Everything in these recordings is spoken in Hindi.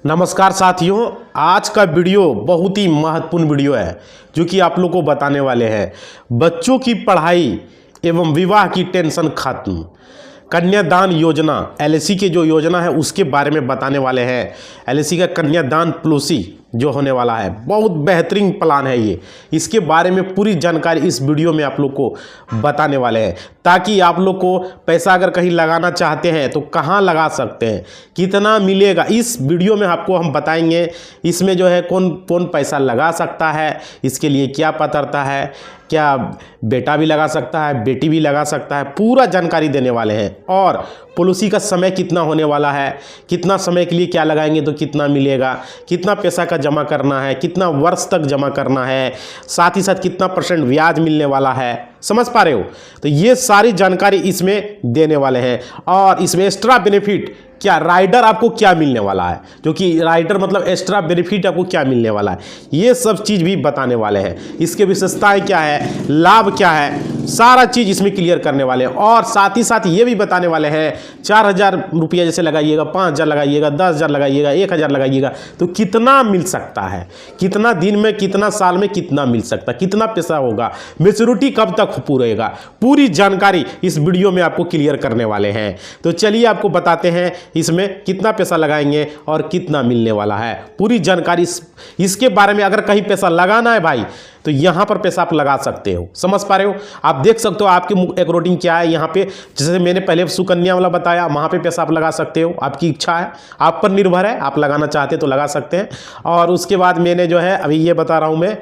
नमस्कार साथियों, आज का वीडियो बहुत ही महत्वपूर्ण वीडियो है जो कि आप लोग को बताने वाले हैं। बच्चों की पढ़ाई एवं विवाह की टेंशन खत्म, कन्यादान योजना एलआईसी की जो योजना है उसके बारे में बताने वाले हैं। एलआईसी का कन्यादान पॉलिसी जो होने वाला है, बहुत बेहतरीन प्लान है ये। इसके बारे में पूरी जानकारी इस वीडियो में आप लोग को बताने वाले हैं, ताकि आप लोग को पैसा अगर कहीं लगाना चाहते हैं तो कहाँ लगा सकते हैं, कितना मिलेगा, इस वीडियो में आपको हम बताएंगे। इसमें जो है कौन कौन पैसा लगा सकता है, इसके लिए क्या पात्रता है, क्या बेटा भी लगा सकता है, बेटी भी लगा सकता है, पूरा जानकारी देने वाले हैं। और पॉलिसी का समय कितना होने वाला है, कितना समय के लिए क्या लगाएंगे तो कितना मिलेगा, कितना पैसा का जमा करना है, कितना वर्ष तक जमा करना है, साथ ही साथ कितना % ब्याज मिलने वाला है, समझ पा रहे हो। तो ये सारी जानकारी इसमें देने वाले हैं। और इसमें एक्स्ट्रा बेनिफिट क्या, राइडर आपको क्या मिलने वाला है, जो कि राइडर मतलब एक्स्ट्रा बेनिफिट आपको क्या मिलने वाला है, ये सब चीज़ भी बताने वाले हैं। इसके विशेषताएं क्या है, लाभ क्या है, सारा चीज़ इसमें क्लियर करने वाले हैं। और साथ ही साथ ये भी बताने वाले हैं 4,000 रुपया जैसे लगाइएगा, 5,000 लगाइएगा, 10,000 लगाइएगा, 1,000 लगाइएगा तो कितना मिल सकता है, कितना दिन में, कितना साल में कितना मिल सकता है, कितना पैसा होगा, मैच्योरिटी कब तक पूरेगा, पूरी जानकारी इस वीडियो में आपको क्लियर करने वाले हैं। तो चलिए आपको बताते हैं इसमें कितना पैसा लगाएंगे और कितना मिलने वाला है, पूरी जानकारी इसके बारे में। अगर कहीं पैसा लगाना है भाई तो यहां पर पैसा आप लगा सकते हो, समझ पा रहे हो। आप देख सकते हो आपके अकॉर्डिंग क्या है, यहां पे जैसे मैंने पहले सुकन्या वाला बताया, वहां पे पैसा आप लगा सकते हो, आपकी इच्छा है, आप पर निर्भर है, आप लगाना चाहते तो लगा सकते हैं। और उसके बाद मैंने जो है अभी ये बता रहा हूं मैं,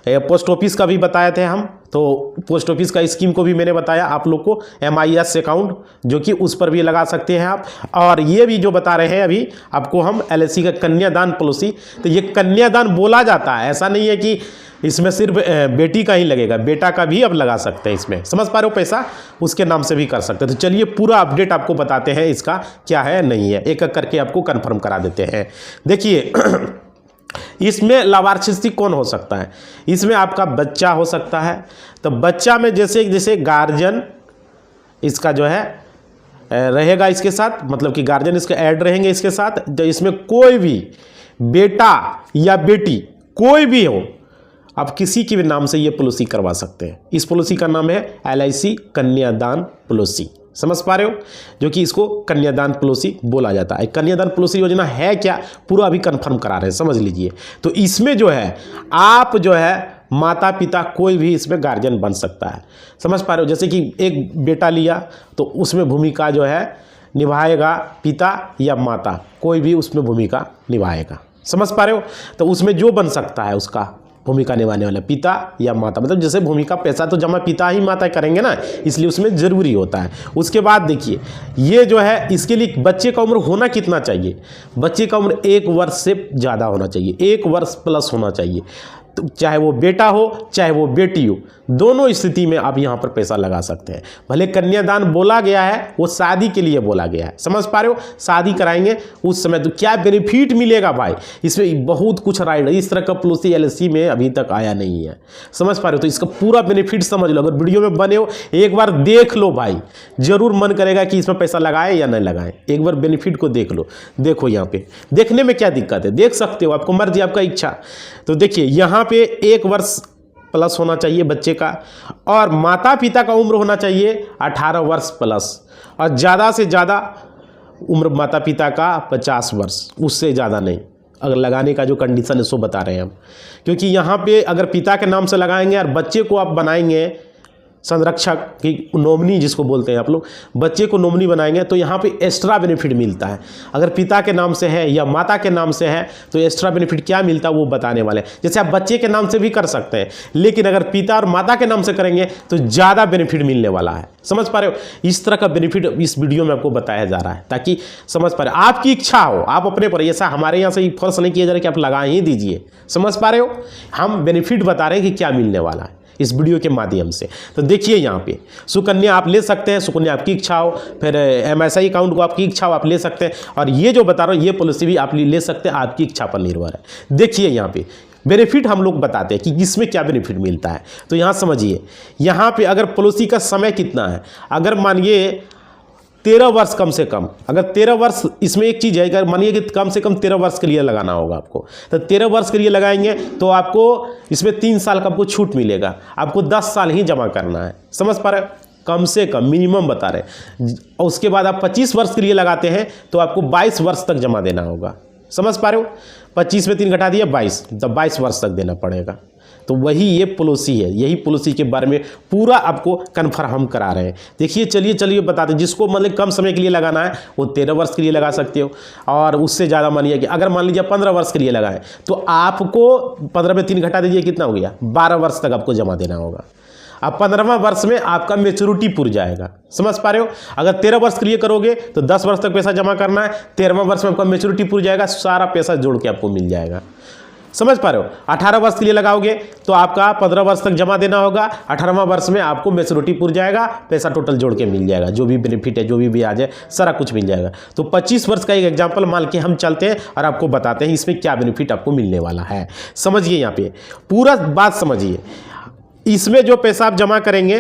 पोस्ट ऑफिस का भी बताए थे हम, तो पोस्ट ऑफिस का स्कीम को भी मैंने बताया आप लोग को, MIS अकाउंट जो कि उस पर भी लगा सकते हैं आप। और ये भी जो बता रहे हैं अभी आपको हम LIC का कन्यादान पॉलिसी, तो ये कन्यादान बोला जाता है, ऐसा नहीं है कि इसमें सिर्फ बेटी का ही लगेगा, बेटा का भी अब लगा सकते हैं इसमें, समझ पा रहे हो, पैसा उसके नाम से भी कर सकते हैं। तो चलिए पूरा अपडेट आपको बताते हैं इसका क्या है नहीं है, एक एक करके आपको कन्फर्म करा देते हैं। देखिए इसमें लाभार्थी कौन हो सकता है, इसमें आपका बच्चा हो सकता है। तो बच्चा में जैसे जैसे गार्जियन इसका जो है रहेगा इसके साथ, मतलब कि गार्जियन इसके ऐड रहेंगे इसके साथ। तो इसमें कोई भी बेटा या बेटी कोई भी हो, आप किसी के भी नाम से ये पॉलिसी करवा सकते हैं। इस पॉलिसी का नाम है LIC कन्यादान पॉलिसी, समझ पा रहे हो, जो कि इसको कन्यादान पॉलिसी बोला जाता है। कन्यादान पॉलिसी योजना है क्या, पूरा अभी कंफर्म करा रहे हैं, समझ लीजिए। तो इसमें जो है आप जो है माता पिता कोई भी इसमें गार्जियन बन सकता है, समझ पा रहे हो। जैसे कि एक बेटा लिया तो उसमें भूमिका जो है निभाएगा पिता या माता, कोई भी उसमें भूमिका निभाएगा, समझ पा रहे हो। तो उसमें जो बन सकता है उसका भूमिका निभाने वाला पिता या माता, मतलब जैसे भूमिका पैसा तो जमा पिता ही माता करेंगे ना, इसलिए उसमें ज़रूरी होता है। उसके बाद देखिए ये जो है, इसके लिए बच्चे का उम्र होना कितना चाहिए, बच्चे का उम्र 1 वर्ष से ज़्यादा होना चाहिए, 1 वर्ष प्लस होना चाहिए। तो चाहे वो बेटा हो चाहे वो बेटी हो, दोनों स्थिति में आप यहाँ पर पैसा लगा सकते हैं। भले कन्यादान बोला गया है वो शादी के लिए बोला गया है, समझ पा रहे हो, शादी कराएंगे उस समय तो क्या बेनिफिट मिलेगा भाई, इसमें बहुत कुछ राइट, इस तरह का पॉलिसी LIC में अभी तक आया नहीं है, समझ पा रहे हो। तो इसका पूरा बेनिफिट समझ लो, अगर वीडियो में बने हो एक बार देख लो भाई, जरूर मन करेगा कि इसमें पैसा लगाए या नहीं लगाए, एक बार बेनिफिट को देख लो। देखो यहाँ पे देखने में क्या दिक्कत है, देख सकते हो, आपको मर्जी, आपका इच्छा। तो देखिए यहाँ पे 1 वर्ष प्लस होना चाहिए बच्चे का, और माता पिता का उम्र होना चाहिए 18 वर्ष प्लस, और ज़्यादा से ज़्यादा उम्र माता पिता का 50 वर्ष, उससे ज़्यादा नहीं। अगर लगाने का जो कंडीशन है सो बता रहे हैं हम, क्योंकि यहाँ पे अगर पिता के नाम से लगाएंगे और बच्चे को आप बनाएंगे संरक्षक की नॉमिनी जिसको बोलते हैं आप लोग, बच्चे को नॉमिनी बनाएंगे तो यहाँ पे एक्स्ट्रा बेनिफिट मिलता है। अगर पिता के नाम से है या माता के नाम से है तो एक्स्ट्रा बेनिफिट क्या मिलता है वो बताने वाले हैं। जैसे आप बच्चे के नाम से भी कर सकते हैं, लेकिन अगर पिता और माता के नाम से करेंगे तो ज़्यादा बेनिफिट मिलने वाला है, समझ पा रहे हो। इस तरह का बेनिफिट इस वीडियो में आपको बताया जा रहा है ताकि समझ पा रहे हो, आपकी इच्छा हो, आप अपने पर, ऐसा हमारे यहाँ से फोर्स नहीं किया जा रहा कि आप लगा ही दीजिए, समझ पा रहे हो। हम बेनिफिट बता रहे हैं कि क्या मिलने वाला है इस वीडियो के माध्यम से। तो देखिए यहाँ पे सुकन्या आप ले सकते हैं, सुकन्या आपकी इच्छा हो, फिर MSI अकाउंट को आपकी इच्छा हो आप ले सकते हैं, और ये जो बता रहा हूँ ये पॉलिसी भी आप ले सकते हैं, आपकी इच्छा पर निर्भर है। देखिए यहाँ पे बेनिफिट हम लोग बताते हैं कि इसमें क्या बेनिफिट मिलता है। तो यहाँ समझिए, यहाँ पे अगर पॉलिसी का समय कितना है, अगर मानिए 13 वर्ष कम से कम, अगर 13 वर्ष, इसमें एक चीज़ है, अगर मानिए कि कम से कम 13 वर्ष के लिए लगाना होगा आपको, तो 13 वर्ष के लिए लगाएंगे तो आपको इसमें 3 साल का आपको छूट मिलेगा, आपको 10 साल ही जमा करना है। समझ पा रहे हो, कम से कम मिनिमम बता रहे। और उसके बाद आप 25 वर्ष के लिए लगाते हैं तो आपको 22 वर्ष तक जमा देना होगा। समझ पा रहे हो, 25 में 3 घटा दिया 22, तब 22 वर्ष तक देना पड़ेगा। तो वही ये पॉलिसी है, यही पॉलिसी के बारे में पूरा आपको कन्फर्म हम करा रहे हैं। देखिए चलिए बताते हैं, जिसको मतलब कम समय के लिए लगाना है वो 13 वर्ष के लिए लगा सकते हो, और उससे ज़्यादा मानिए कि अगर मान लीजिए 15 वर्ष के लिए लगाएं तो आपको 15 में 3 घटा दीजिए, कितना हो गया, 12 वर्ष तक आपको जमा देना होगा। अब 15वां वर्ष में आपका मैच्योरिटी पूर जाएगा। समझ पा रहे हो, अगर 13 वर्ष के लिए करोगे तो 10 वर्ष तक पैसा जमा करना है, 13वां वर्ष में आपका मैच्योरिटी पूर जाएगा, सारा पैसा जोड़ के आपको मिल जाएगा। समझ पा रहे हो, 18 वर्ष के लिए लगाओगे तो आपका 15 वर्ष तक जमा देना होगा, 18वां वर्ष में आपको मैच्योरिटी पूर जाएगा, पैसा टोटल जोड़ के मिल जाएगा, जो भी बेनिफिट है, जो भी ब्याज है, सारा कुछ मिल जाएगा। तो 25 वर्ष का एक एग्जांपल मान के हम चलते हैं और आपको बताते हैं इसमें क्या बेनिफिट आपको मिलने वाला है। समझिए, यहाँ पे पूरा बात समझिए। इसमें जो पैसा आप जमा करेंगे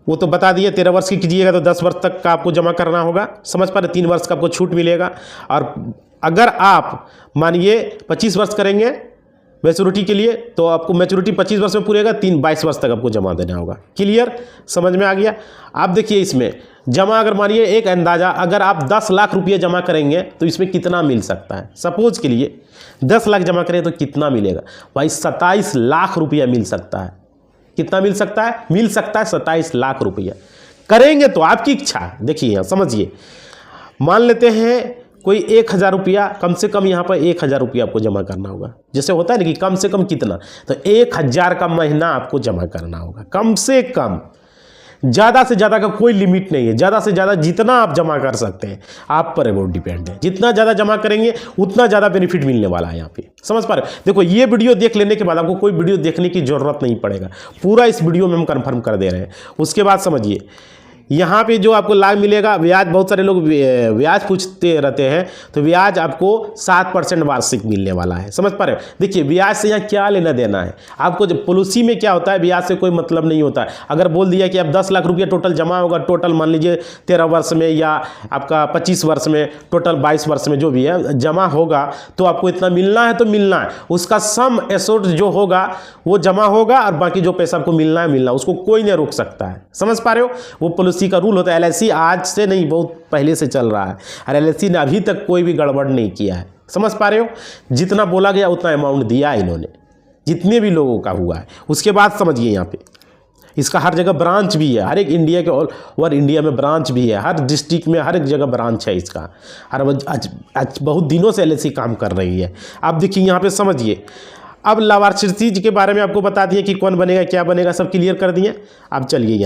वो तो बता दिए, 13 वर्ष की कीजिएगा तो 10 वर्ष तक का आपको जमा करना होगा। समझ पा रहे, 3 वर्ष का आपको छूट मिलेगा। और अगर आप मानिए 25 वर्ष करेंगे मैच्योरिटी के लिए तो आपको मैच्योरिटी 25 वर्ष में पूरेगा, 22 वर्ष तक आपको जमा देना होगा। क्लियर, समझ में आ गया। आप देखिए इसमें जमा, अगर मानिए एक अंदाज़ा, अगर आप 10 लाख रुपये जमा करेंगे तो इसमें कितना मिल सकता है। सपोज के लिए 10 लाख जमा करें तो कितना मिलेगा भाई, 27 लाख रुपया मिल सकता है। कितना मिल सकता है, मिल सकता है 27 लाख रुपया। करेंगे तो आपकी इच्छा। देखिए यहाँ समझिए, मान लेते हैं कोई 1000 रुपया, कम से कम यहाँ पर 1000 रुपया आपको जमा करना होगा। जैसे होता है ना कि कम से कम कितना, तो 1000 का महीना आपको जमा करना होगा कम से कम। ज़्यादा से ज़्यादा का कोई लिमिट नहीं है, ज़्यादा से ज़्यादा जितना आप जमा कर सकते हैं आप पर वो डिपेंड है। जितना ज़्यादा जमा करेंगे उतना ज़्यादा बेनिफिट मिलने वाला है यहाँ पे। समझ पा रहे हो, देखो ये वीडियो देख लेने के बाद आपको कोई वीडियो देखने की ज़रूरत नहीं पड़ेगा, पूरा इस वीडियो में हम कंफर्म कर दे रहे हैं। उसके बाद समझिए यहाँ पे जो आपको लाभ मिलेगा, ब्याज, बहुत सारे लोग ब्याज पूछते रहते हैं, तो ब्याज आपको 7% वार्षिक मिलने वाला है। समझ पा रहे हो, देखिए ब्याज से यहाँ क्या लेना देना है आपको। जब पॉलिसी में क्या होता है, ब्याज से कोई मतलब नहीं होता है। अगर बोल दिया कि अब 10 लाख रुपया टोटल जमा होगा, टोटल मान लीजिए 13 वर्ष में या आपका 25 वर्ष में, टोटल 22 वर्ष में जो भी है जमा होगा, तो आपको इतना मिलना है तो मिलना है। उसका सम एसोर्ट जो होगा वो जमा होगा, और बाकी जो पैसा आपको मिलना है मिलना, उसको कोई नहीं रोक सकता है। समझ पा रहे हो, वो पॉलिसी का रूल होता है। एलआईसी आज से नहीं, बहुत पहले से चल रहा है, और एलआईसी ने अभी तक कोई भी गड़बड़ नहीं किया है। समझ पा रहे हो, जितना बोला गया उतना अमाउंट दिया है इन्होंने, जितने भी लोगों का हुआ है। उसके बाद समझिए यहाँ पे इसका हर जगह ब्रांच भी है, हर एक इंडिया के ऑल ओवर इंडिया में ब्रांच भी है, हर डिस्ट्रिक्ट में हर एक जगह ब्रांच है इसका। और आज बहुत दिनों से एलआईसी काम कर रही है। आप देखिए यहाँ पे समझिए, अब लाभार्थी के बारे में आपको बता दिए कि कौन बनेगा, क्या बनेगा, सब क्लियर कर दिए। अब चलिए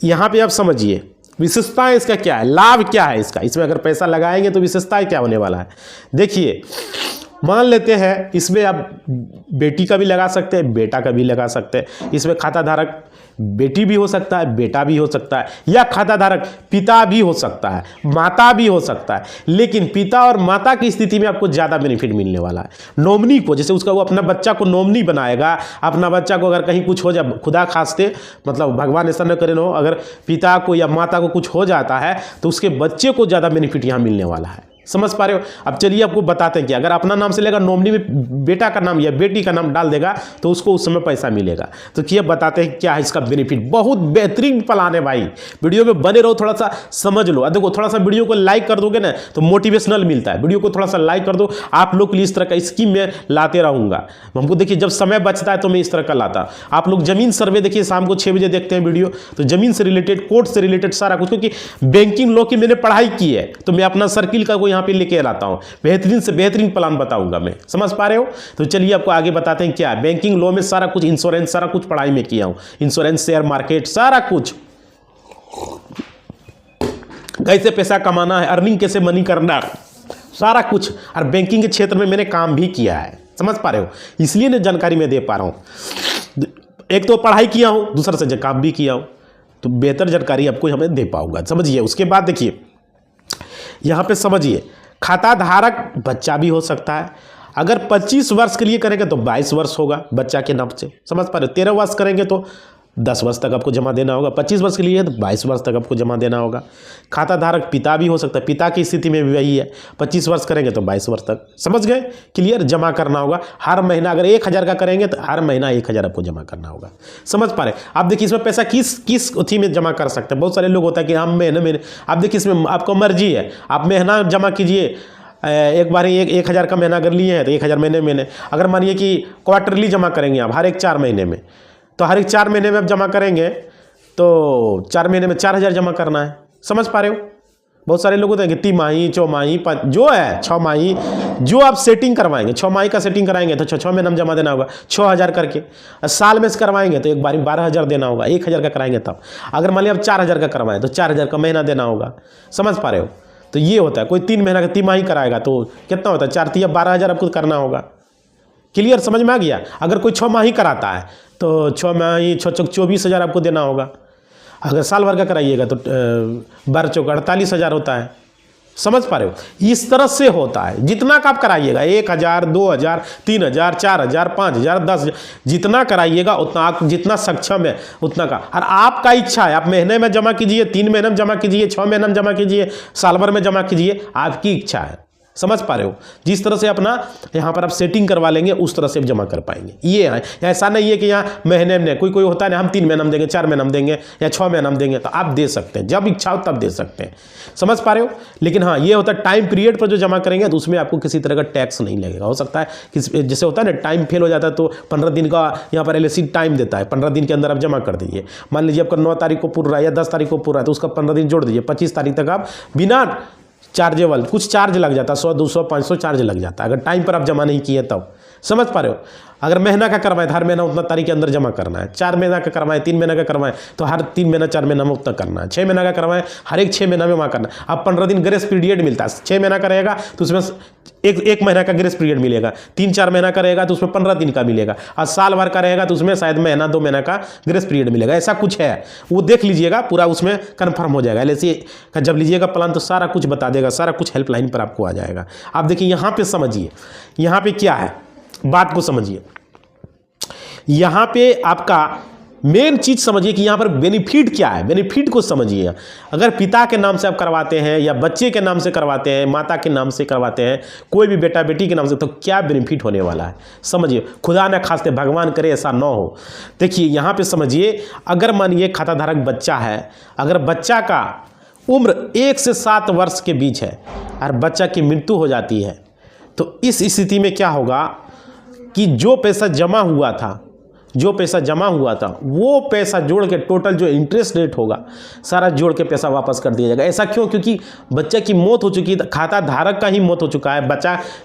यहाँ पे आप समझिए विशेषताएं इसका क्या है, लाभ क्या है इसका। इसमें अगर पैसा लगाएंगे तो विशेषताएं क्या होने वाला है। देखिए मान लेते हैं इसमें आप बेटी का भी लगा सकते हैं, बेटा का भी लगा सकते हैं। इसमें खाता धारक बेटी भी हो सकता है, बेटा भी हो सकता है, या खाता धारक पिता भी हो सकता है, माता भी हो सकता है। लेकिन पिता और माता की स्थिति में आपको ज़्यादा बेनिफिट मिलने वाला है। नॉमिनी को, जैसे उसका वो अपना बच्चा को नॉमिनी बनाएगा, अपना बच्चा को अगर कहीं कुछ हो जाए, खुदा खास्ते, मतलब भगवान ऐसा न करे, हो अगर पिता को या माता को कुछ हो जाता है तो उसके बच्चे को ज़्यादा बेनिफिट यहाँ मिलने वाला है। समझ पा रहे हो। अब चलिए आपको बताते हैं कि अगर अपना नाम से लेगा, नॉमिनी में बेटा का नाम या बेटी का नाम डाल देगा तो उसको उस समय पैसा मिलेगा। तो क्या बताते हैं क्या है इसका बेनिफिट। बहुत बेहतरीन प्लान है भाई, वीडियो में बने रहो, थोड़ा सा समझ लो। देखो थोड़ा सा वीडियो को लाइक कर दोगे ना तो मोटिवेशनल मिलता है। वीडियो को थोड़ा सा लाइक कर दो, आप लोग के लिए इस तरह का स्कीम में लाते रहूँगा। हमको देखिए जब समय बचता है तो मैं इस तरह का लाता। आप लोग जमीन सर्वे देखिए, शाम को 6 बजे देखते हैं वीडियो, तो जमीन से रिलेटेड, कोर्ट से रिलेटेड सारा कुछ, क्योंकि बैंकिंग लॉ की मैंने पढ़ाई की है तो मैं अपना सर्किल का यहाँ पे लेके आता हूँ। बेहतरीन से बेहतरीन प्लान बताऊंगा मैं। समझ पा रहे हो। तो चलिए आपको आगे बताते हैं क्या बैंकिंग लॉ में सारा कुछ, इंश्योरेंस सारा कुछ पढ़ाई में किया हूँ। इंश्योरेंस, शेयर मार्केट, सारा कुछ, कैसे पैसा कमाना है, अर्निंग कैसे मनी करना, सारा कुछ। और बैंकिंग के क्षेत्र में मैंने काम भी किया है। समझ पा रहे हो, इसलिए ना जानकारी मैं दे पा रहा हूँ। एक तो पढ़ाई किया हूँ, दूसरा से काम भी किया हूँ, तो बेहतर जानकारी आपको हमें दे पाऊंगा। समझिए उसके बाद देखिए यहाँ पे समझिए, खाता धारक बच्चा भी हो सकता है। अगर 25 वर्ष के लिए करेंगे तो 22 वर्ष होगा बच्चा के नाम से। समझ पा रहे हो। 13 वर्ष करेंगे तो 10 वर्ष तक आपको जमा देना होगा। 25 वर्ष के लिए है तो 22 वर्ष तक आपको जमा देना होगा। खाता धारक पिता भी हो सकता है, पिता की स्थिति में भी वही है, 25 वर्ष करेंगे तो 22 वर्ष तक। समझ गए? क्लियर? जमा करना होगा हर महीना। अगर 1000 का करेंगे तो हर महीना 1000 आपको जमा करना होगा। समझ पा रहे? आप देखिए इसमें पैसा किस उथी में जमा कर सकते हैं। बहुत सारे लोग होता है कि हम महीने आप देखिए इसमें आपको मर्जी है, आप महीना जमा कीजिए। एक बार 1000 का महीना अगर लिए हैं तो 1000 महीने। अगर मानिए कि क्वार्टरली जमा करेंगे आप हर एक 4 महीने में, तो हर एक 4 महीने में आप जमा करेंगे तो 4 महीने में 4000 जमा करना है। समझ पा रहे हो? बहुत सारे लोग होते हैं कि तिमाही, चौमाही, जो है 6 माही, जो आप सेटिंग करवाएंगे, 6 माही का सेटिंग कराएंगे तो 6 महीने में जमा देना होगा 6000 करके। साल में से करवाएंगे तो एक बार 12000 देना होगा। 1000 का कराएंगे तब। अगर मान लिया आप 4000 का करवाएं तो 4000 का महीना देना होगा। समझ पा रहे हो? तो ये होता है। कोई 3 महीना का तिमाही कराएगा तो कितना होता है? 4 तिया 12000 आपको करना होगा। क्लियर? समझ में आ गया? अगर कोई 6 माही कराता है तो 6 माही 6 चौक 24000 आपको देना होगा। अगर साल भर का कराइएगा तो 12 चौक 48000 होता है। समझ पा रहे हो? इस तरह से होता है। जितना का आप कराइएगा 1000, 2000, 3000, 4000, 5000, 10,000 जितना कराइएगा उतना आप जितना सक्षम है उतना का। और आपका इच्छा है, आप महीने में जमा कीजिए, 3 महीने में जमा कीजिए, 6 महीने में जमा कीजिए, साल भर में जमा कीजिए, आपकी इच्छा है। समझ पा रहे हो? जिस तरह से अपना यहाँ पर आप सेटिंग करवा लेंगे उस तरह से आप जमा कर पाएंगे। ये है, ऐसा नहीं है कि यहाँ महीने में कोई होता है ना हम 3 महीने में देंगे, 4 महीने में देंगे या 6 महीने में देंगे, तो आप दे सकते हैं जब इच्छा हो तब दे सकते हैं। समझ पा रहे हो? लेकिन हाँ ये होता है टाइम पीरियड पर जो जमा करेंगे तो उसमें आपको किसी तरह का टैक्स नहीं लगेगा। हो सकता है कि जैसे होता है ना टाइम फेल हो जाता है तो 15 दिन का यहाँ पर LIC टाइम देता है, 15 दिन के अंदर आप जमा कर दीजिए। मान लीजिए आपका 9 तारीख को पूरा है या 10 तारीख को पूरा है तो उसका 15 दिन जोड़ दीजिए, 25 तारीख तक आप बिना चार्जेबल, कुछ चार्ज लग जाता है, 100, 200, 500 चार्ज लग जाता है अगर टाइम पर आप जमा नहीं किए तब। समझ पा रहे हो? अगर महीना का करवाएं तो हर महीना उतना तारीख के अंदर जमा करना है। 4 महीना का करवाएं, 3 महीना का करवाएं तो हर 3 महीना 4 महीना में उतना करना है। 6 महीना का करवाएं हर एक 6 महीना में वहाँ करना है। अब 15 दिन ग्रेस पीरियड मिलता है। 6 महीना का रहेगा तो उसमें एक महीना का ग्रेस पीरियड मिलेगा, 3-4 महीना का रहेगा तो उसमें 15 दिन का मिलेगा, और साल भर का रहेगा तो उसमें शायद महीना 2 महीना का ग्रेस पीरियड मिलेगा। ऐसा कुछ है, वो देख लीजिएगा, पूरा उसमें कन्फर्म हो जाएगा। LIC का जब लीजिएगा प्लान तो सारा कुछ बता देगा, सारा कुछ हेल्पलाइन पर आपको आ जाएगा। आप देखिए यहाँ पे समझिए, यहाँ पे क्या है, बात को समझिए। यहाँ पे आपका मेन चीज समझिए कि यहाँ पर बेनिफिट क्या है, बेनिफिट को समझिए। अगर पिता के नाम से आप करवाते हैं या बच्चे के नाम से करवाते हैं, माता के नाम से करवाते हैं, कोई भी बेटा बेटी के नाम से, तो क्या बेनिफिट होने वाला है समझिए। खुदा न खास्ते, भगवान करे ऐसा न हो। देखिए यहाँ पे समझिए, अगर मानिए खाता धारक बच्चा है, अगर बच्चा का उम्र 1 से 7 वर्ष के बीच है और बच्चा की मृत्यु हो जाती है तो इस स्थिति में क्या होगा कि जो पैसा जमा हुआ था, वो पैसा जोड़ के टोटल जो इंटरेस्ट रेट होगा सारा जोड़ के पैसा वापस कर दिया जाएगा। ऐसा क्यों? क्योंकि बच्चे की मौत हो चुकी है, खाता धारक का ही मौत हो चुका है,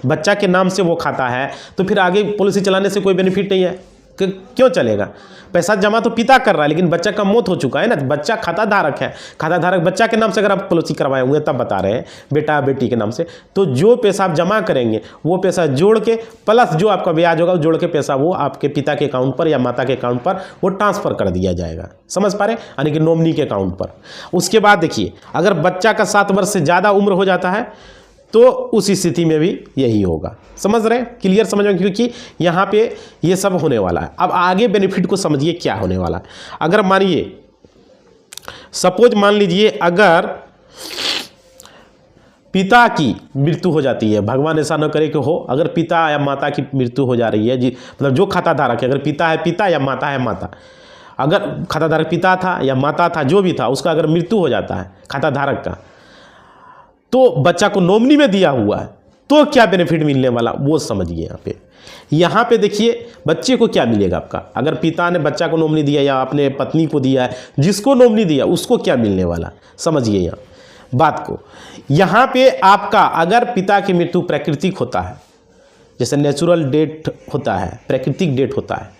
बच्चा के नाम से वो खाता है, तो फिर आगे पॉलिसी चलाने से कोई बेनिफिट नहीं है। क्यों चलेगा? पैसा जमा तो पिता कर रहा है लेकिन बच्चा का मौत हो चुका है ना, बच्चा खाता धारक है। खाता धारक बच्चा के नाम से अगर आप पॉलिसी करवाए होंगे तब बता रहे हैं, बेटा बेटी के नाम से, तो जो पैसा आप जमा करेंगे वो पैसा जोड़ के प्लस जो आपका ब्याज होगा जोड़ के पैसा वो आपके पिता के अकाउंट पर या माता के अकाउंट पर वो ट्रांसफर कर दिया जाएगा। समझ पा रहे? यानी कि नॉमिनी के अकाउंट पर। उसके बाद देखिए, अगर बच्चा का 7 वर्ष से ज़्यादा उम्र हो जाता है तो उस स्थिति में भी यही होगा। समझ रहे? क्लियर समझ में? क्योंकि यहाँ पे ये सब होने वाला है। अब आगे बेनिफिट को समझिए क्या होने वाला है। अगर मानिए सपोज मान लीजिए अगर पिता की मृत्यु हो जाती है, भगवान ऐसा न करे कि हो, अगर पिता या माता की मृत्यु हो जा रही है जी, मतलब जो खाता धारक है, अगर पिता है पिता या माता है माता, अगर खाता धारक पिता था या माता था जो भी था उसका अगर मृत्यु हो जाता है खाता धारक का, तो बच्चा को नॉमिनी में दिया हुआ है तो क्या बेनिफिट मिलने वाला वो समझिए। यहाँ पे देखिए बच्चे को क्या मिलेगा आपका, अगर पिता ने बच्चा को नॉमिनी दिया या अपने पत्नी को दिया है, जिसको नॉमिनी दिया उसको क्या मिलने वाला समझिए यहाँ बात को। यहाँ पे आपका अगर पिता की मृत्यु प्राकृतिक होता है, जैसे नेचुरल डेथ होता है, प्राकृतिक डेथ होता है,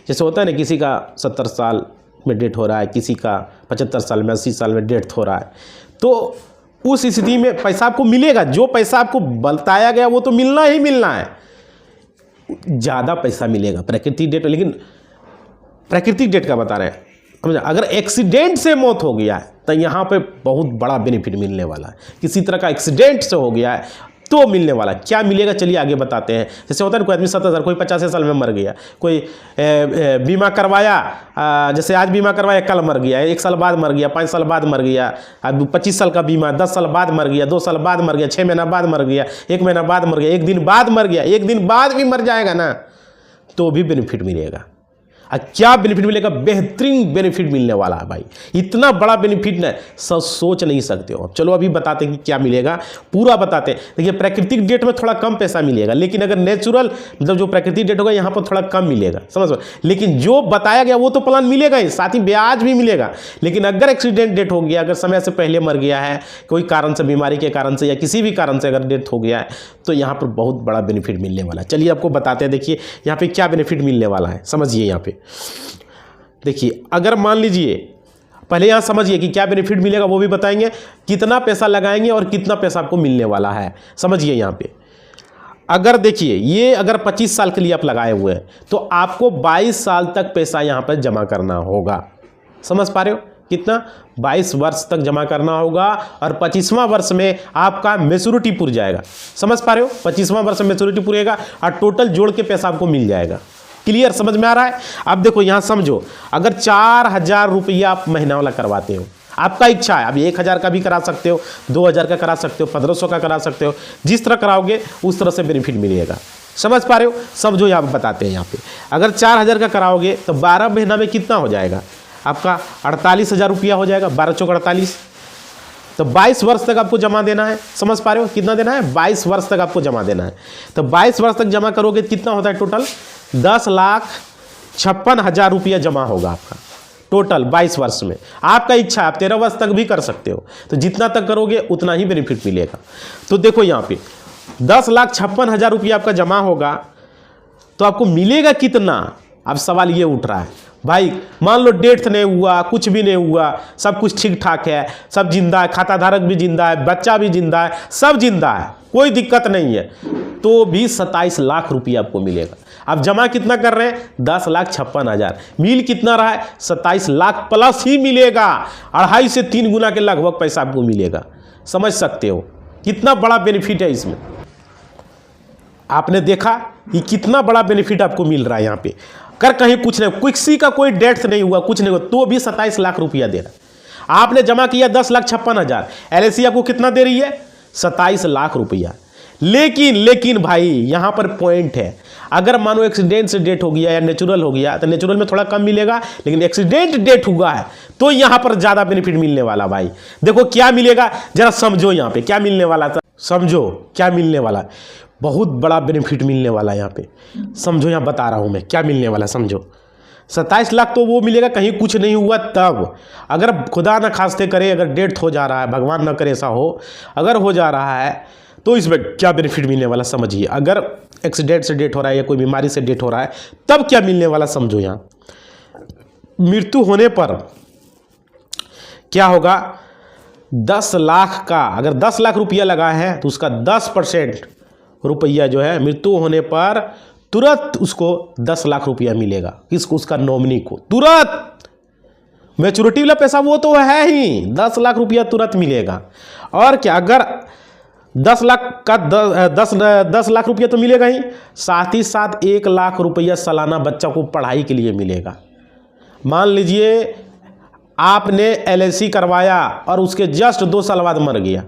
जैसे होता है ना किसी का 70 साल में डेथ हो रहा है, किसी का 75 साल में 80 साल में डेथ हो रहा है, तो उस स्थिति में पैसा आपको मिलेगा। जो पैसा आपको बताया गया वो तो मिलना ही मिलना है, ज़्यादा पैसा मिलेगा प्राकृतिक डेथ। लेकिन प्राकृतिक डेथ का बता रहे हैं, अगर एक्सीडेंट से मौत हो गया है तो यहाँ पे बहुत बड़ा बेनिफिट मिलने वाला है। किसी तरह का एक्सीडेंट से हो गया है तो मिलने वाला क्या मिलेगा चलिए आगे बताते हैं। जैसे होता है ना, कोई आदमी 70,000, कोई 50 साल में मर गया, कोई बीमा करवाया, जैसे आज बीमा करवाया कल मर गया, 1 साल बाद मर गया, 5 साल बाद मर गया, अब 25 साल का बीमा 10 साल बाद मर गया, 2 साल बाद मर गया, 6 महीना बाद मर गया, 1 महीना बाद मर गया, 1 दिन बाद मर गया, 1 दिन बाद भी मर जाएगा ना तो भी बेनिफिट मिलेगा। क्या बेनिफिट मिलेगा? बेहतरीन बेनिफिट मिलने वाला है भाई, इतना बड़ा बेनिफिट ना सब सोच नहीं सकते हो। चलो अभी बताते हैं कि क्या मिलेगा, पूरा बताते हैं। देखिए प्राकृतिक डेट में थोड़ा कम पैसा मिलेगा, लेकिन अगर नेचुरल मतलब जो प्राकृतिक डेट होगा यहाँ पर थोड़ा कम मिलेगा, समझ लो। लेकिन जो बताया गया वो तो प्लान मिलेगा ही, साथ ही ब्याज भी मिलेगा। लेकिन अगर एक्सीडेंट डेट हो गया, अगर समय से पहले मर गया है कोई कारण से, बीमारी के कारण से या किसी भी कारण से अगर डेथ हो गया है तो यहाँ पर बहुत बड़ा बेनिफिट मिलने वाला है। चलिए आपको बताते हैं, देखिए यहाँ पे क्या बेनिफिट मिलने वाला है, समझिए। यहाँ पे देखिए अगर मान लीजिए, पहले यहाँ समझिए कि क्या बेनिफिट मिलेगा वो भी बताएंगे, कितना पैसा लगाएंगे और कितना पैसा आपको मिलने वाला है, समझिए। यहाँ पे अगर देखिए ये अगर 25 साल के लिए आप लगाए हुए हैं तो आपको 22 साल तक पैसा यहाँ पर जमा करना होगा, समझ पा रहे हो? कितना? 22 वर्ष तक जमा करना होगा और 25वां वर्ष में आपका मैच्योरिटी पूर जाएगा, समझ पा रहे हो? 25वां वर्ष में मैच्योरिटी पूरेगा और टोटल जोड़ के पैसा आपको मिल जाएगा। क्लियर, समझ में आ रहा है? अब देखो यहाँ समझो, अगर 4,000 रुपया आप महीना वाला करवाते हो, आपका इच्छा है, अब 1,000 का भी करा सकते हो, 2,000 का करा सकते हो, 1,500 का करा सकते हो, जिस तरह कराओगे उस तरह से बेनिफिट मिलेगा, समझ पा रहे हो? समझो यहाँ पे बताते हैं। यहाँ पे अगर 4,000 का कराओगे तो 12 महीना में कितना हो जाएगा आपका? 48,000 रुपया हो जाएगा, 12 चौक 48, तो 22 वर्ष तक आपको जमा देना है, समझ पा रहे हो? कितना देना है? 22 वर्ष तक आपको जमा देना है। तो 22 वर्ष तक जमा करोगे कितना होता है टोटल? 10,56,000 रुपया जमा होगा आपका टोटल 22 वर्ष में। आपका इच्छा, आप 13 वर्ष तक भी कर सकते हो, तो जितना तक करोगे उतना ही बेनिफिट मिलेगा। तो देखो यहाँ पे 10,56,000 रुपया आपका जमा होगा तो आपको मिलेगा कितना? अब सवाल ये उठ रहा है भाई, मान लो डेथ नहीं हुआ, कुछ भी नहीं हुआ, सब कुछ ठीक ठाक है, सब जिंदा है, खाता धारक भी जिंदा है, बच्चा भी जिंदा है, सब जिंदा है, कोई दिक्कत नहीं है, तो भी 27 लाख रुपया आपको मिलेगा। अब जमा कितना कर रहे हैं? 10,56,000, मिल कितना रहा है? 27 लाख प्लस ही मिलेगा, 2.5 से 3 गुना के लगभग पैसा आपको मिलेगा। समझ सकते हो कितना बड़ा बेनिफिट है इसमें? आपने देखा कि कितना बड़ा बेनिफिट आपको मिल रहा है यहाँ पे। कर कहीं कुछ नहीं, किसी का कोई डेथ नहीं हुआ, कुछ नहीं हुआ, तो भी 27 लाख रुपया दे रहा है। आपने जमा किया 10,56,000, एलआईसी आपको कितना दे रही है? 27 लाख रुपया। लेकिन भाई यहाँ पर पॉइंट है, अगर मानो एक्सीडेंट से डेथ हो गया या नेचुरल हो गया तो नेचुरल में थोड़ा कम मिलेगा, लेकिन एक्सीडेंट डेथ हुआ है तो यहाँ पर ज़्यादा बेनिफिट मिलने वाला। भाई देखो क्या मिलेगा, जरा समझो यहाँ पे क्या मिलने वाला था, समझो क्या मिलने वाला। बहुत बड़ा बेनिफिट मिलने वाला है यहाँ पे, समझो, यहाँ बता रहा हूँ मैं क्या मिलने वाला, समझो। 27 लाख तो वो मिलेगा कहीं कुछ नहीं हुआ तब, अगर खुदा न खास्ते करे अगर डेथ हो जा रहा है, भगवान न करे ऐसा हो, अगर हो जा रहा है तो इसमें क्या बेनिफिट मिलने वाला समझिए। अगर एक्सीडेंट से डेथ हो रहा है या कोई बीमारी से डेथ हो रहा है तब क्या मिलने वाला समझो। यहाँ मृत्यु होने पर क्या होगा? 10 लाख का, अगर 10 लाख रुपया लगा है तो उसका 10% रुपया जो है मृत्यु होने पर तुरंत उसको 10 लाख रुपया मिलेगा। किसको? उसका नॉमिनी को तुरंत। मैच्योरिटी वाला पैसा वो तो है ही, 10 लाख रुपया तुरंत मिलेगा। और क्या, अगर 10 लाख का 10 लाख रुपया तो मिलेगा ही, साथ ही साथ 1 लाख रुपया सालाना बच्चा को पढ़ाई के लिए मिलेगा। मान लीजिए आपने एलआईसी करवाया और उसके जस्ट 2 साल बाद मर गया,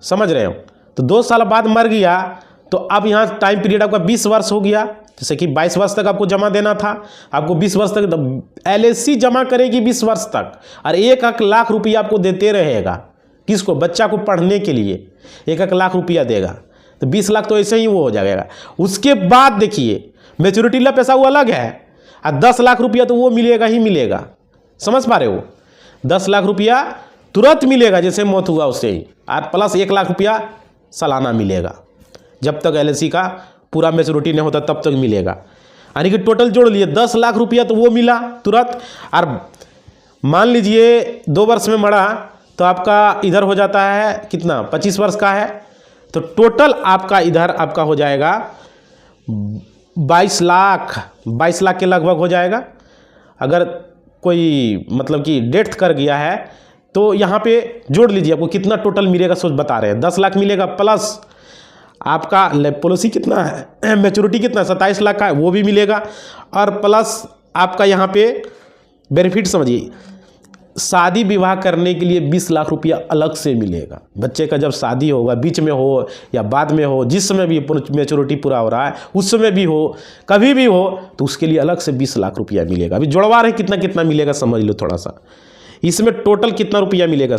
समझ रहे हो? तो 2 साल बाद मर गया तो अब यहाँ टाइम पीरियड आपका 20 वर्ष हो गया, जैसे कि 22 वर्ष तक आपको जमा देना था, आपको 20 वर्ष तक एलआईसी जमा करेगी 20 वर्ष तक, और 1 लाख रुपया आपको देते रहेगा। किसको? बच्चा को पढ़ने के लिए 1 लाख रुपया देगा, तो 20 लाख तो ऐसे ही वो हो जाएगा। उसके बाद देखिए मैच्योरिटी वाला पैसा वो अलग है, और 10 लाख रुपया तो वो मिलेगा ही मिलेगा, समझ पा रहे हो? 10 लाख रुपया तुरंत मिलेगा जैसे मौत हुआ उससे ही, और प्लस 1 लाख रुपया सालाना मिलेगा, जब तक एलआईसी का पूरा मैच्योरिटी नहीं होता तब तक मिलेगा। यानी कि टोटल जोड़ लिए 10 लाख रुपया तो वो मिला तुरंत। और मान लीजिए 2 वर्ष में मरा तो आपका इधर हो जाता है कितना? 25 वर्ष का है तो टोटल आपका इधर आपका हो जाएगा 22 लाख के लगभग हो जाएगा। अगर कोई मतलब कि डेथ कर गया है तो यहाँ पे जोड़ लीजिए आपको कितना टोटल मिलेगा, सोच बता रहे हैं। 10 लाख मिलेगा प्लस आपका पॉलिसी कितना है, मैच्योरिटी कितना 27 लाख का है, वो भी मिलेगा। और प्लस आपका यहाँ पे बेनिफिट समझिए, शादी विवाह करने के लिए 20 लाख रुपया अलग से मिलेगा। बच्चे का जब शादी होगा, बीच में हो या बाद में हो, जिस समय भी मैच्योरिटी पूरा हो रहा है उस समय भी हो, कभी भी हो, तो उसके लिए अलग से 20 लाख रुपया मिलेगा। अभी जुड़वा रहे कितना कितना मिलेगा समझ लो थोड़ा सा। इसमें टोटल कितना रुपया मिलेगा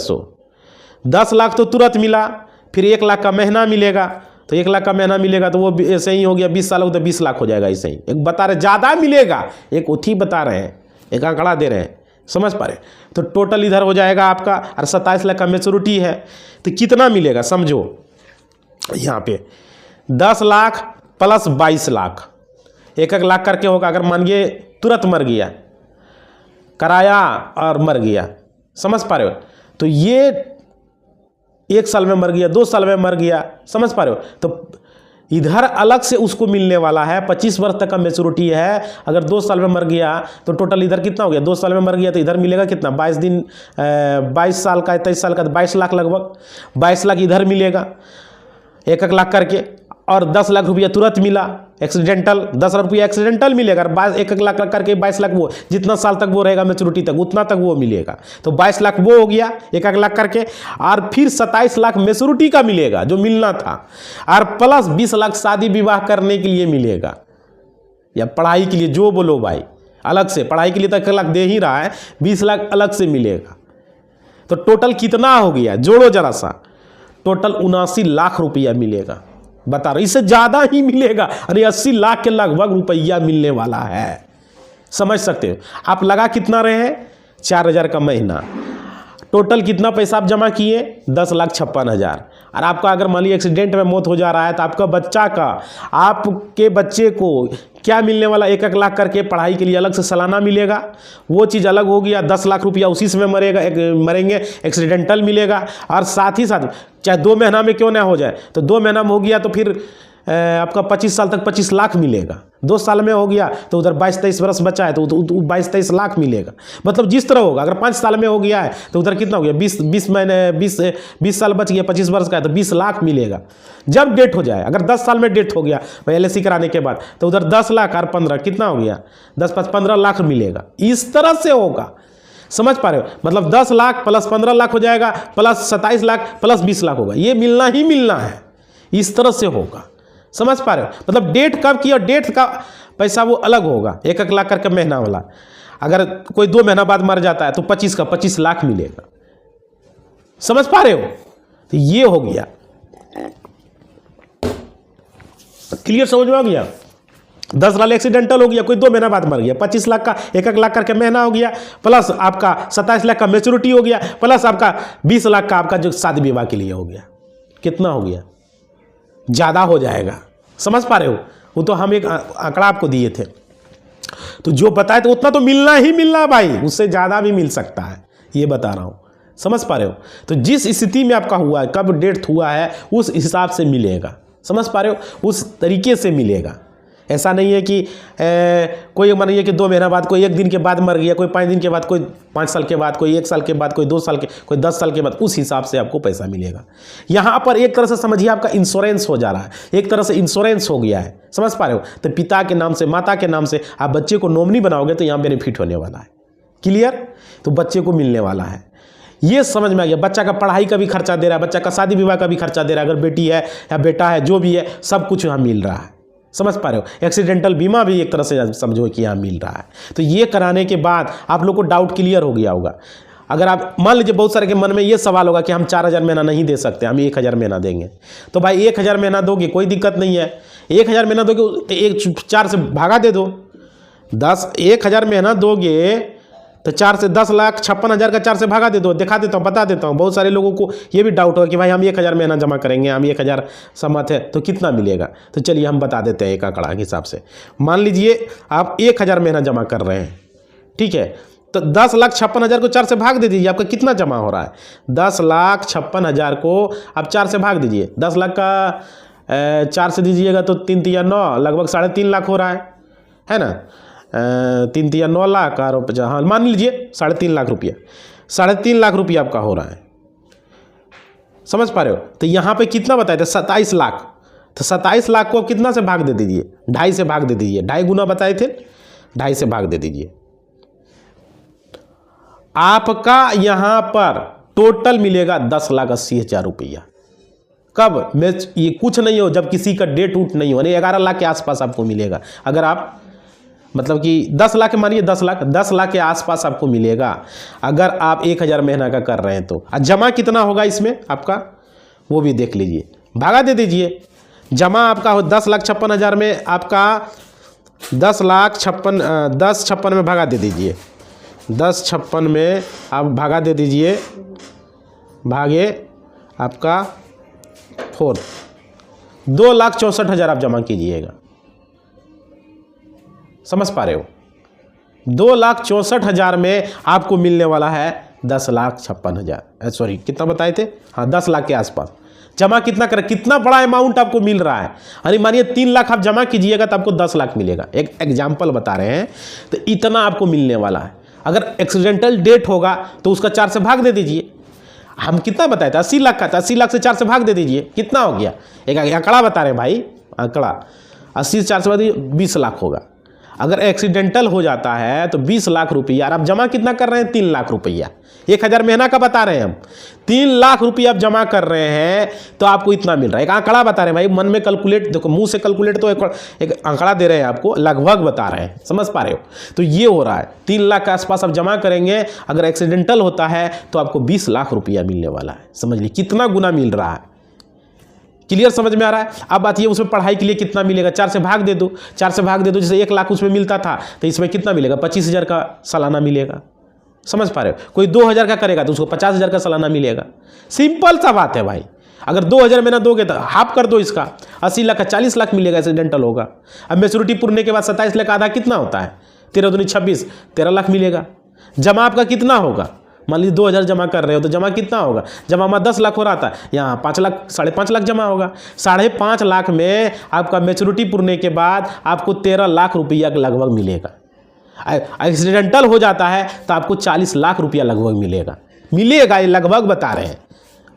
10 लाख तो तुरंत मिला, फिर 1 लाख का महीना मिलेगा, तो 1 लाख का महीना मिलेगा तो वो ऐसे ही हो गया, 20 साल हो तो 20 लाख हो जाएगा। ऐसे ही एक बता रहे ज़्यादा मिलेगा, एक उठी बता रहे हैं, एक आंकड़ा दे रहे हैं, समझ पा रहे। तो टोटल इधर हो जाएगा आपका, और 27 लाख का मैच्योरिटी है, तो कितना मिलेगा समझो यहाँ पे 10 लाख प्लस 22 लाख, 1 लाख करके होगा। अगर मान के तुरंत मर गया, कराया और मर गया, समझ पा रहे हो, तो ये 1 साल में मर गया, 2 साल में मर गया, समझ पा रहे हो, तो इधर अलग से उसको मिलने वाला है। 25 वर्ष तक का मैच्योरिटी है। अगर 2 साल में मर गया तो टोटल इधर कितना हो गया, 2 साल में मर गया तो इधर मिलेगा कितना, 22 साल का, 23 साल का, तो 22 लाख लगभग, 22 लाख इधर मिलेगा 1 लाख करके। और 10 लाख रुपया तुरंत मिला एक्सीडेंटल, 10 लाख रुपया एक्सीडेंटल मिलेगा। 1 लाख करके 22 लाख, वो जितना साल तक वो रहेगा मैच्योरिटी तक उतना तक वो मिलेगा, तो 22 लाख वो हो गया 1 लाख करके। और फिर 27 लाख मैच्योरिटी का मिलेगा जो मिलना था, और प्लस 20 लाख शादी विवाह करने के लिए मिलेगा, या पढ़ाई के लिए जो बोलो भाई, अलग से पढ़ाई के लिए तो 1 लाख दे ही रहा है, 20 लाख अलग से मिलेगा। तो टोटल कितना हो गया, जोड़ो जरा सा, टोटल 79 लाख रुपया मिलेगा। बता रहे इससे ज़्यादा ही मिलेगा, अरे 80 लाख के लगभग रुपया मिलने वाला है, समझ सकते हो। आप लगा कितना रहे हैं, 4000 का महीना, टोटल कितना पैसा आप जमा किए, 10,56,000। और आपका अगर मान लीजिए एक्सीडेंट में मौत हो जा रहा है तो आपका बच्चा का, आपके बच्चे को क्या मिलने वाला, 1 लाख करके पढ़ाई के लिए अलग से सालाना मिलेगा, वो चीज़ अलग हो गया। 10 लाख रुपया उसी समय मरेंगे, एक्सीडेंटल मिलेगा। और साथ ही साथ चाहे 2 महीना में क्यों ना हो जाए, तो 2 महीना में हो गया तो फिर आपका 25 साल तक 25 लाख मिलेगा। 2 साल में हो गया तो उधर 22-23 वर्ष बचा है तो 22-23 लाख मिलेगा। मतलब जिस तरह होगा, अगर 5 साल में हो गया है तो उधर कितना हो गया, 20 साल बच गया, 25 वर्ष का है तो 20 लाख मिलेगा जब डेट हो जाए। अगर 10 साल में डेट हो गया LIC कराने के बाद तो उधर 10 लाख और 15 कितना हो गया, 10-15 लाख मिलेगा। इस तरह से होगा, समझ पा रहे हो। मतलब 10 लाख प्लस 15 लाख हो जाएगा, प्लस 27 लाख प्लस 20 लाख होगा, ये मिलना ही मिलना है, इस तरह से होगा, समझ पा रहे हो। मतलब डेट कब की और डेट का पैसा वो अलग होगा, 1 लाख करके महीना वाला। अगर कोई 2 महीना बाद मर जाता है तो 25 का 25 लाख मिलेगा, समझ पा रहे हो। तो ये हो गया, क्लियर समझ में आ गया। 10 लाख एक्सीडेंटल हो गया, कोई 2 महीना बाद मर गया, 25 लाख का 1 लाख करके महीना हो गया, प्लस आपका 27 लाख का मैच्योरिटी हो गया, प्लस आपका 20 लाख का आपका जो शादी विवाह के लिए हो गया। कितना हो गया, ज़्यादा हो जाएगा, समझ पा रहे हो। वो तो हम एक आंकड़ा आपको दिए थे, तो जो बताए तो उतना तो मिलना ही मिलना भाई, उससे ज़्यादा भी मिल सकता है, ये बता रहा हूँ, समझ पा रहे हो। तो जिस स्थिति में आपका हुआ है, कब डेथ हुआ है, उस हिसाब से मिलेगा, समझ पा रहे हो, उस तरीके से मिलेगा। ऐसा नहीं है कि कोई मानिए कि 2 महीना बाद, कोई 1 दिन के बाद मर गया, कोई 5 दिन के बाद, कोई 5 साल के बाद, कोई 1 साल के बाद, कोई 2 साल के, कोई 10 साल के बाद, उस हिसाब से आपको पैसा मिलेगा। यहाँ पर एक तरह से समझिए आपका इंश्योरेंस हो जा रहा है, एक तरह से इंश्योरेंस हो गया है, समझ पा रहे हो। तो पिता के नाम से, माता के नाम से आप बच्चे को नॉमिनी बनाओगे तो यहाँ बेनिफिट होने वाला है, क्लियर। तो बच्चे को मिलने वाला है, ये समझ में आ गया। बच्चा का पढ़ाई का भी खर्चा दे रहा है, बच्चा का शादी विवाह का भी खर्चा दे रहा है, अगर बेटी है या बेटा है, जो भी है सब कुछ यहाँ मिल रहा है, समझ पा रहे हो। एक्सीडेंटल बीमा भी एक तरह से समझो कि यहाँ मिल रहा है। तो ये कराने के बाद आप लोग को डाउट क्लियर हो गया होगा। अगर आप मान लीजिए बहुत सारे के मन में ये सवाल होगा कि हम 4000 महीना नहीं दे सकते, हम 1000 महीना देंगे, तो भाई 1000 महीना दोगे कोई दिक्कत नहीं है। 1000 महीना दोगे तो 4 से भागा दे दो, 1000 महीना दोगे तो 4 से 10,56,000 का 4 से भागा दे दो। दिखा देता हूँ, बता देता हूँ, बहुत सारे लोगों को ये भी डाउट होगा कि भाई हम 1000 महीना जमा करेंगे, हम 1000 सहमत है तो कितना मिलेगा। तो चलिए हम बता देते हैं एक आंकड़ा के हिसाब से। मान लीजिए आप 1000 महीना जमा कर रहे हैं, ठीक है, तो 10,56,000 को 4 से भाग दे दीजिए, आपका कितना जमा हो रहा है। 10,56,000 को आप 4 से भाग दीजिए, 10 लाख का 4 से दीजिएगा तो 3 तिया 9, लगभग 3.5 लाख हो रहा है ना। 3 तिया 9 लाख और हाँ मान लीजिए 3.5 लाख रुपया, 3.5 लाख रुपया आपका हो रहा है, समझ पा रहे हो। तो यहाँ पे कितना बताए थे, 27 लाख, तो 27 लाख को कितना से भाग दे दीजिए, 2.5 से भाग दे दीजिए, 2.5 गुना बताए थे, 2.5 से भाग दे दीजिए। आपका यहां पर टोटल मिलेगा 10,80,000 रुपया। कब? मैं ये कुछ नहीं हो, जब किसी का डेट उट नहीं हो, 11 लाख के आसपास आपको मिलेगा। अगर आप मतलब कि 10 लाख मानिए, 10 लाख के आसपास आपको मिलेगा अगर आप 1,000 महीना का कर रहे हैं तो। जमा कितना होगा इसमें आपका वो भी देख लीजिए, भागा दे दीजिए। जमा आपका हो 10,56,000 में, आपका 10,56,000 में भागा दे दीजिए, 10,56,000 में आप भागा दे दीजिए, भागे आपका 4, 2,64,000 आप जमा कीजिएगा। समझ पा रहे हो? 2,64,000 में आपको मिलने वाला है 10,56,000, सॉरी कितना बताए थे, हाँ 10 लाख के आसपास। जमा कितना कर, कितना बड़ा अमाउंट आपको मिल रहा है। अरे मानिए 3 लाख आप जमा कीजिएगा तो आपको 10 लाख मिलेगा। एक एग्जाम्पल बता रहे हैं, तो इतना आपको मिलने वाला है। अगर एक्सीडेंटल डेट होगा तो उसका 4 से भाग दे दीजिए। हम कितना बताए थे, 80 लाख का था, 80 लाख से 4 से भाग दे दीजिए, कितना हो गया? एक आंकड़ा बता रहे हैं भाई, आंकड़ा 80 से 4 से भाग दीजिए, 20 लाख होगा। अगर एक्सीडेंटल हो जाता है तो 20 लाख रुपया, और आप जमा कितना कर रहे हैं? 3 लाख रुपया। 1,000 महीना का बता रहे हैं हम, 3 लाख रुपया आप जमा कर रहे हैं तो आपको इतना मिल रहा है। एक आंकड़ा बता रहे हैं भाई, मन में कैलकुलेट, देखो मुंह से कैलकुलेट तो एक आंकड़ा दे रहे हैं आपको, लगभग बता रहे हैं, समझ पा रहे हो? तो ये हो रहा है 3 लाख के आसपास आप जमा करेंगे, अगर एक्सीडेंटल होता है तो आपको 20 लाख रुपया मिलने वाला है। समझ लीजिए कितना गुना मिल रहा है। क्लियर समझ में आ रहा है? अब बात ये, उसमें पढ़ाई के लिए कितना मिलेगा? 4 से भाग दे दो, 4 से भाग दे दो। जैसे 1 लाख उसमें मिलता था तो इसमें कितना मिलेगा? 25,000 का सालाना मिलेगा। समझ पा रहे हो? कोई 2,000 का करेगा तो उसको 50,000 का सालाना मिलेगा। सिंपल सा बात है भाई। अगर 2,000 महीना दोगे तो हाफ कर दो इसका, 80 लाख का 40 लाख मिलेगा, एक्सीडेंटल होगा। अब मैच्योरिटी पूरने के बाद 27 लाख आधा कितना होता है? 13 दूनी 26, 13 लाख मिलेगा। जमा आपका कितना होगा? मान लीजिए 2,000 जमा कर रहे हो तो जमा कितना होगा? जमा हमारा 10 लाख हो रहा था, यहाँ 5 लाख, 5.5 लाख जमा होगा। 5.5 लाख में आपका मैच्योरिटी पूरने के बाद आपको 13 लाख रुपया लगभग मिलेगा। एक्सीडेंटल हो जाता है तो आपको 40 लाख रुपया लगभग मिलेगा, ये लगभग बता रहे हैं।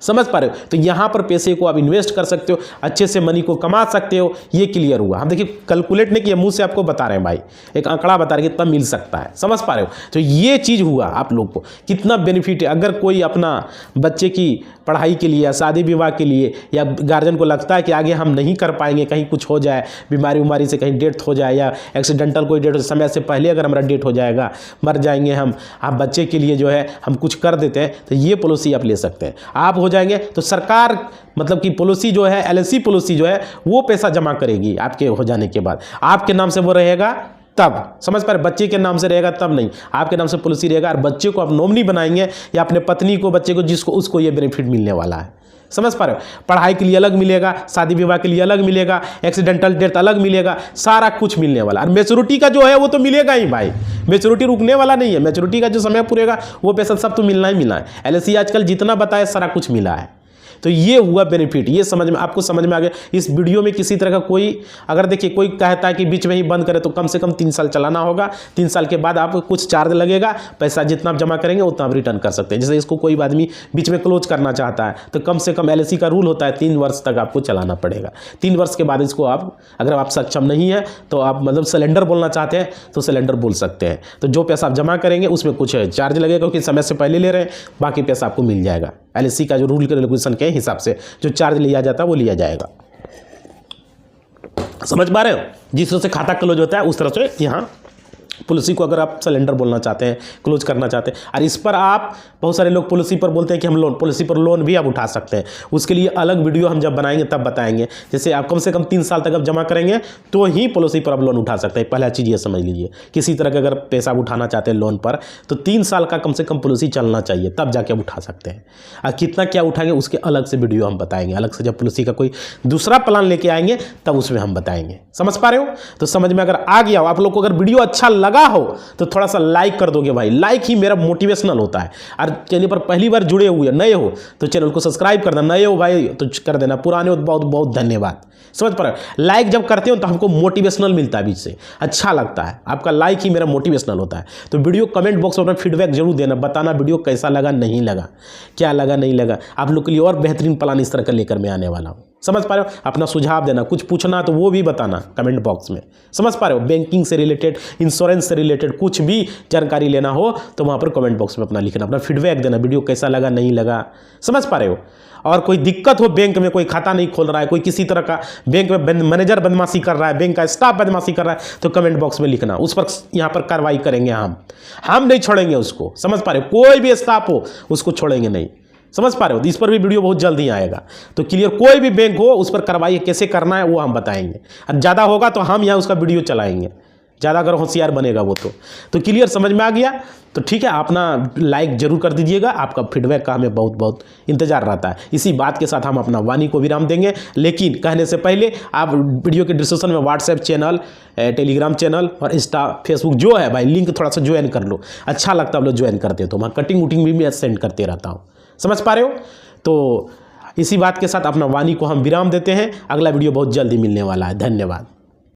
समझ पा रहे हो? तो यहाँ पर पैसे को आप इन्वेस्ट कर सकते हो, अच्छे से मनी को कमा सकते हो। ये क्लियर हुआ। हम देखिए कैलकुलेट नहीं किया, मुंह से आपको बता रहे हैं भाई, एक आंकड़ा बता रहे हैं कितना मिल सकता है। समझ पा रहे हो? तो ये चीज़ हुआ आप लोग को कितना बेनिफिट है। अगर कोई अपना बच्चे की पढ़ाई के लिए या शादी विवाह के लिए, या गार्जियन को लगता है कि आगे हम नहीं कर पाएंगे, कहीं कुछ हो जाए, बीमारी से कहीं डेथ हो जाए, या एक्सीडेंटल कोई डेथ हो, समय से पहले अगर हमारा डेथ हो जाएगा, मर जाएंगे हम, आप बच्चे के लिए जो है हम कुछ कर देते हैं, तो ये पॉलिसी आप ले सकते हैं। आप हो जाएंगे तो सरकार मतलब कि पॉलिसी जो है, LIC पॉलिसी जो है, वो पैसा जमा करेगी आपके हो जाने के बाद। आपके नाम से वो रहेगा तब, समझ पा रहे? बच्चे के नाम से रहेगा तब नहीं, आपके नाम से पॉलिसी रहेगा। और बच्चे को आप नॉमिनी बनाएंगे, या अपने पत्नी को, बच्चे को, जिसको, उसको ये बेनिफिट मिलने वाला है। समझ पा रहे हो? पढ़ाई के लिए अलग मिलेगा, शादी विवाह के लिए अलग मिलेगा, एक्सीडेंटल डेथ अलग मिलेगा, सारा कुछ मिलने वाला। और मैच्योरिटी का जो है वो तो मिलेगा ही भाई, मैच्योरिटी रुकने वाला नहीं है। मैच्योरिटी का जो समय पूरेगा वो पैसा सब तो मिलना ही मिलना है। LIC आजकल जितना बताया सारा कुछ मिला है। तो ये हुआ बेनिफिट, ये समझ में, आपको समझ में आ गया। इस वीडियो में किसी तरह का कोई, अगर देखिए कोई कहता है कि बीच में ही बंद करे, तो कम से कम 3 साल चलाना होगा। 3 साल के बाद आपको कुछ चार्ज लगेगा, पैसा जितना आप जमा करेंगे उतना आप रिटर्न कर सकते हैं। जैसे इसको कोई आदमी बीच में क्लोज करना चाहता है तो कम से कम LIC का रूल होता है 3 वर्ष तक आपको चलाना पड़ेगा। 3 वर्ष के बाद इसको आप, अगर आप सक्षम नहीं है तो आप मतलब सिलेंडर बोलना चाहते हैं तो सिलेंडर बोल सकते हैं। तो जो पैसा आप जमा करेंगे उसमें कुछ चार्ज लगेगा, क्योंकि समय से पहले ले रहे हैं, बाकी पैसा आपको मिल जाएगा। LIC का जो रूल रेगुलेशन के हिसाब से जो चार्ज लिया जाता है वो लिया जाएगा। समझ पा रहे हो? जिस तरह से खाता क्लोज होता है उस तरह से यहाँ पॉलिसी को अगर आप सिलेंडर बोलना चाहते हैं, क्लोज करना चाहते हैं। और इस पर आप, बहुत सारे लोग पॉलिसी पर बोलते हैं कि हम लोन, पॉलिसी पर लोन भी आप उठा सकते हैं। उसके लिए अलग वीडियो हम जब बनाएंगे तब बताएंगे। जैसे आप कम से कम 3 साल तक आप जमा करेंगे तो ही पॉलिसी पर आप लोन उठा सकते हैं। पहला चीज़ ये समझ लीजिए, किसी तरह का अगर पैसा उठाना चाहते हैं लोन पर तो 3 साल का कम से कम पॉलिसी चलना चाहिए, तब जाके आप उठा सकते हैं। और कितना क्या उठाएंगे उसके अलग से वीडियो हम बताएंगे, अलग से जब पॉलिसी का कोई दूसरा प्लान लेके आएंगे तब उसमें हम बताएंगे। समझ पा रहे हो? तो समझ में अगर आ गया हो, आप लोग को अगर वीडियो अच्छा लगा हो तो थोड़ा सा लाइक कर दोगे भाई। लाइक ही मेरा मोटिवेशनल होता है। और चैनल पर पहली बार जुड़े हुए नए हो तो चैनल को सब्सक्राइब कर देना, नए हो भाई तो कर देना, पुराने हो तो बहुत बहुत धन्यवाद। समझ पा रहे हो? लाइक जब करते हो तो हमको मोटिवेशनल मिलता है, बीच से अच्छा लगता है। आपका लाइक ही मेरा मोटिवेशनल होता है। तो वीडियो कमेंट बॉक्स में अपना फीडबैक जरूर देना, बताना वीडियो कैसा लगा, नहीं लगा, क्या लगा नहीं लगा। आप लोग के लिए और बेहतरीन प्लान इस तरह का लेकर मैं आने वाला हूँ। समझ पा रहे हो? अपना सुझाव देना, कुछ पूछना तो वो भी बताना कमेंट बॉक्स में, समझ पा रहे हो? बैंकिंग से रिलेटेड, इंश्योरेंस से रिलेटेड कुछ भी जानकारी लेना हो तो वहाँ पर कमेंट बॉक्स में अपना लिखना, अपना फीडबैक देना, वीडियो कैसा लगा नहीं लगा, समझ पा रहे हो? और कोई दिक्कत हो बैंक में, कोई खाता नहीं खोल रहा है, कोई किसी तरह का बैंक में मैनेजर बदमाशी कर रहा है, बैंक का स्टाफ बदमाशी कर रहा है, तो कमेंट बॉक्स में लिखना, उस पर यहाँ पर कार्रवाई करेंगे हम नहीं छोड़ेंगे उसको, समझ पा रहे हो? कोई भी स्टाफ हो उसको छोड़ेंगे नहीं, समझ पा रहे हो? इस पर भी वीडियो बहुत जल्द ही आएगा। तो क्लियर, कोई भी बैंक हो उस पर कार्रवाई कैसे करना है वो हम बताएंगे, और ज़्यादा होगा तो हम यहाँ उसका वीडियो चलाएंगे, ज़्यादा अगर होशियार बनेगा वो तो क्लियर समझ में आ गया? तो ठीक है, अपना लाइक जरूर कर दीजिएगा, आपका फीडबैक का हमें बहुत बहुत इंतजार रहता है। इसी बात के साथ हम अपना वाणी को विराम देंगे, लेकिन कहने से पहले आप वीडियो के डिस्क्रिप्शन में व्हाट्सएप चैनल, टेलीग्राम चैनल और इंस्टा फेसबुक जो है भाई, लिंक थोड़ा सा ज्वाइन कर लो, अच्छा लगता है आप लोग ज्वाइन करते हो, तो वहाँ कटिंग वुटिंग भी मैं सेंड करते रहता हूँ, समझ पा रहे हो? तो इसी बात के साथ अपना वाणी को हम विराम देते हैं, अगला वीडियो बहुत जल्दी मिलने वाला है। धन्यवाद।